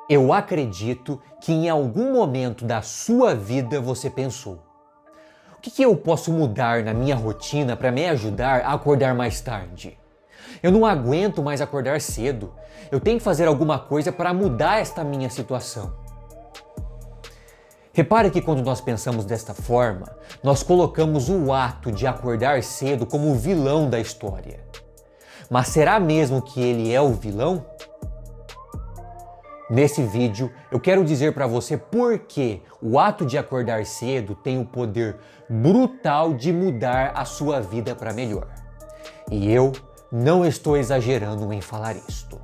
Eu acredito que em algum momento da sua vida você pensou: o que eu posso mudar na minha rotina para me ajudar a acordar mais tarde? Eu não aguento mais acordar cedo. Eu tenho que fazer alguma coisa para mudar esta minha situação. Repare que quando nós pensamos desta forma, nós colocamos o ato de acordar cedo como o vilão da história. Mas será mesmo que ele é o vilão? Nesse vídeo, eu quero dizer para você por que o ato de acordar cedo tem o poder brutal de mudar a sua vida para melhor. E eu não estou exagerando em falar isto.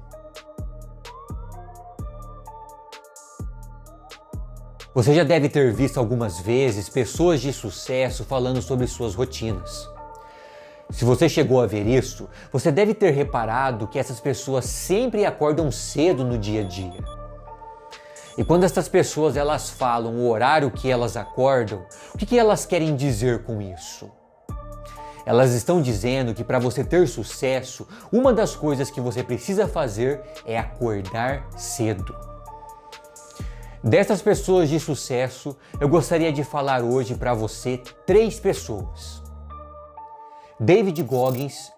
Você já deve ter visto algumas vezes pessoas de sucesso falando sobre suas rotinas. Se você chegou a ver isso, você deve ter reparado que essas pessoas sempre acordam cedo no dia a dia. E quando essas pessoas elas falam o horário que elas acordam, o que elas querem dizer com isso? Elas estão dizendo que para você ter sucesso, uma das coisas que você precisa fazer é acordar cedo. Dessas pessoas de sucesso, eu gostaria de falar hoje para você 3 pessoas: David Goggins,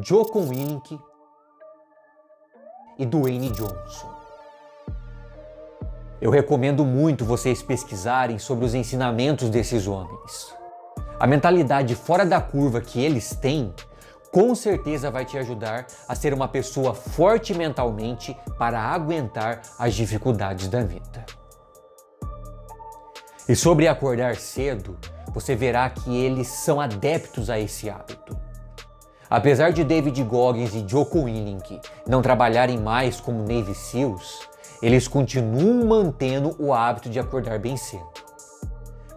Jocko Willink e Dwayne Johnson. Eu recomendo muito vocês pesquisarem sobre os ensinamentos desses homens. A mentalidade fora da curva que eles têm, com certeza vai te ajudar a ser uma pessoa forte mentalmente para aguentar as dificuldades da vida. E sobre acordar cedo, você verá que eles são adeptos a esse hábito. Apesar de David Goggins e Jocko Willink não trabalharem mais como Navy SEALs, eles continuam mantendo o hábito de acordar bem cedo.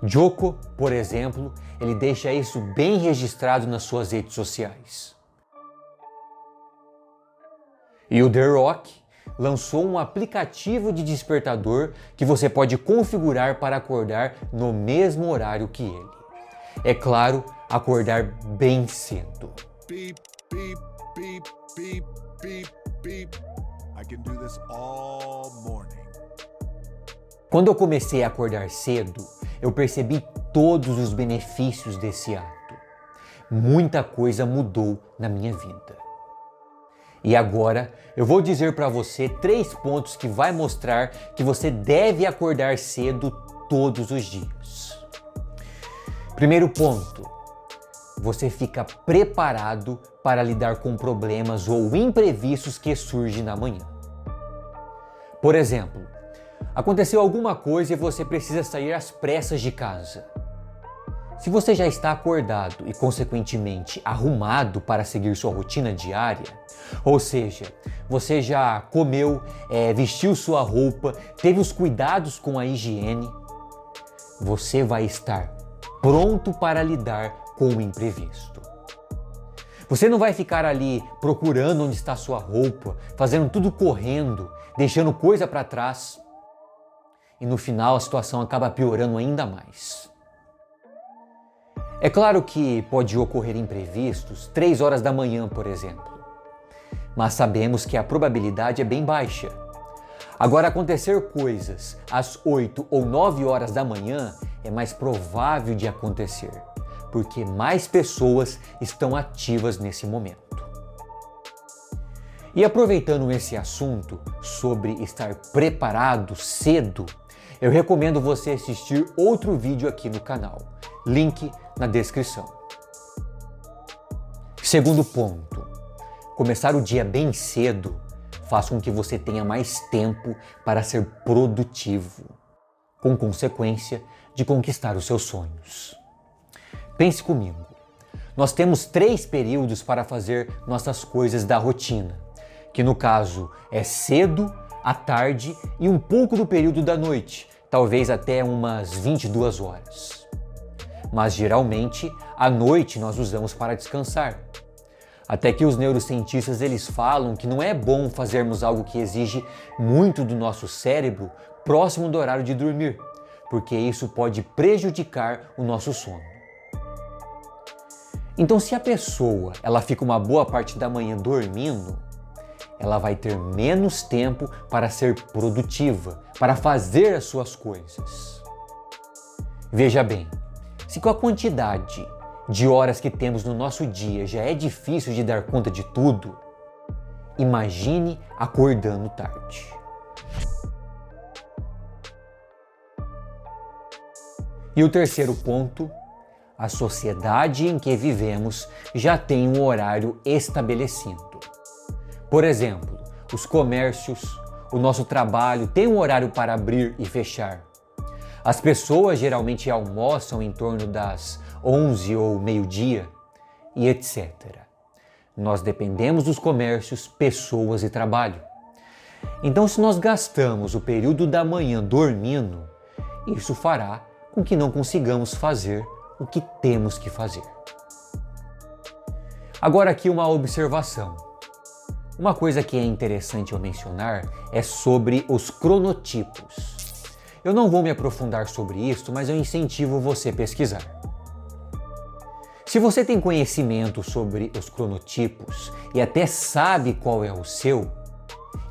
Jocko, por exemplo, ele deixa isso bem registrado nas suas redes sociais. E o The Rock lançou um aplicativo de despertador que você pode configurar para acordar no mesmo horário que ele. É claro, acordar bem cedo. Beep, beep, beep, beep, beep, beep. I can do this all morning. Quando eu comecei a acordar cedo, eu percebi todos os benefícios desse ato. Muita coisa mudou na minha vida. E agora eu vou dizer para você 3 pontos que vai mostrar que você deve acordar cedo todos os dias. Primeiro ponto: você fica preparado para lidar com problemas ou imprevistos que surgem na manhã. Por exemplo, aconteceu alguma coisa e você precisa sair às pressas de casa. Se você já está acordado e, consequentemente, arrumado para seguir sua rotina diária, ou seja, você já comeu, vestiu sua roupa, teve os cuidados com a higiene, você vai estar pronto para lidar com o imprevisto. Você não vai ficar ali procurando onde está sua roupa, fazendo tudo correndo, deixando coisa para trás. E no final a situação acaba piorando ainda mais. É claro que pode ocorrer imprevistos 3 horas da manhã, por exemplo. Mas sabemos que a probabilidade é bem baixa. Agora, acontecer coisas às 8 ou 9 horas da manhã é mais provável de acontecer, porque mais pessoas estão ativas nesse momento. E aproveitando esse assunto sobre estar preparado cedo, eu recomendo você assistir outro vídeo aqui no canal, link na descrição. Segundo ponto: começar o dia bem cedo faz com que você tenha mais tempo para ser produtivo, com consequência de conquistar os seus sonhos. Pense comigo, nós temos 3 períodos para fazer nossas coisas da rotina, que no caso é cedo, à tarde e um pouco do período da noite, talvez até umas 22 horas. Mas geralmente, à noite nós usamos para descansar. Até que os neurocientistas eles falam que não é bom fazermos algo que exige muito do nosso cérebro próximo do horário de dormir, porque isso pode prejudicar o nosso sono. Então, se a pessoa ela fica uma boa parte da manhã dormindo, ela vai ter menos tempo para ser produtiva, para fazer as suas coisas. Veja bem, se com a quantidade de horas que temos no nosso dia já é difícil de dar conta de tudo, imagine acordando tarde. E o terceiro ponto, a sociedade em que vivemos já tem um horário estabelecido. Por exemplo, os comércios, o nosso trabalho tem um horário para abrir e fechar. As pessoas geralmente almoçam em torno das 11 ou meio-dia e etc. Nós dependemos dos comércios, pessoas e trabalho. Então, se nós gastamos o período da manhã dormindo, isso fará com que não consigamos fazer o que temos que fazer. Agora aqui uma observação. Uma coisa que é interessante eu mencionar é sobre os cronotipos. Eu não vou me aprofundar sobre isso, mas eu incentivo você a pesquisar. Se você tem conhecimento sobre os cronotipos e até sabe qual é o seu,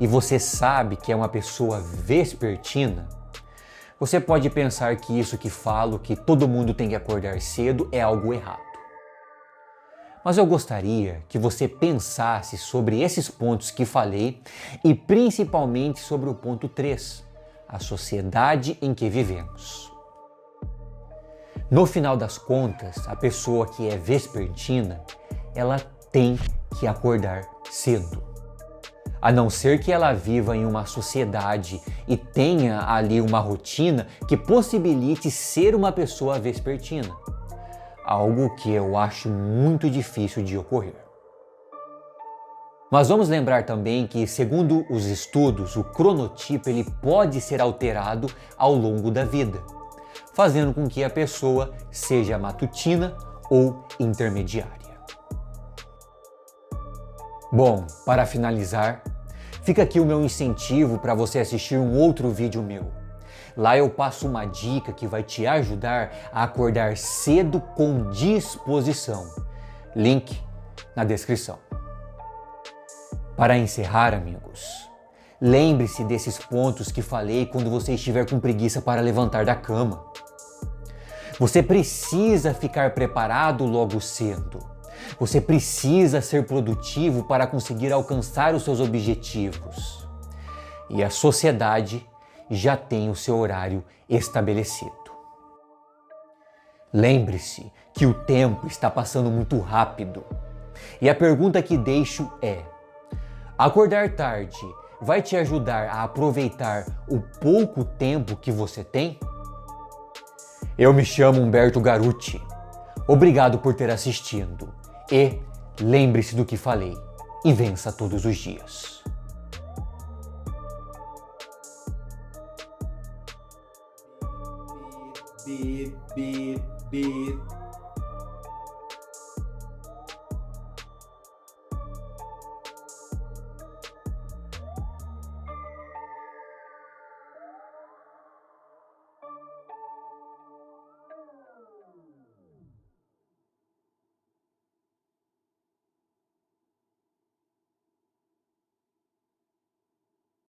e você sabe que é uma pessoa vespertina, você pode pensar que isso que falo, que todo mundo tem que acordar cedo, é algo errado. Mas eu gostaria que você pensasse sobre esses pontos que falei e principalmente sobre o ponto 3, a sociedade em que vivemos. No final das contas, a pessoa que é vespertina, ela tem que acordar cedo. A não ser que ela viva em uma sociedade e tenha ali uma rotina que possibilite ser uma pessoa vespertina. Algo que eu acho muito difícil de ocorrer. Mas vamos lembrar também que, segundo os estudos, o cronotipo ele pode ser alterado ao longo da vida, fazendo com que a pessoa seja matutina ou intermediária. Bom, para finalizar, fica aqui o meu incentivo para você assistir um outro vídeo meu. Lá eu passo uma dica que vai te ajudar a acordar cedo com disposição. Link na descrição. Para encerrar, amigos, lembre-se desses pontos que falei quando você estiver com preguiça para levantar da cama. Você precisa ficar preparado logo cedo. Você precisa ser produtivo para conseguir alcançar os seus objetivos. E a sociedade já tem o seu horário estabelecido. Lembre-se que o tempo está passando muito rápido. E a pergunta que deixo é: acordar tarde vai te ajudar a aproveitar o pouco tempo que você tem? Eu me chamo Humberto Garuti. Obrigado por ter assistido. E lembre-se do que falei e vença todos os dias. Beep, beep, beep.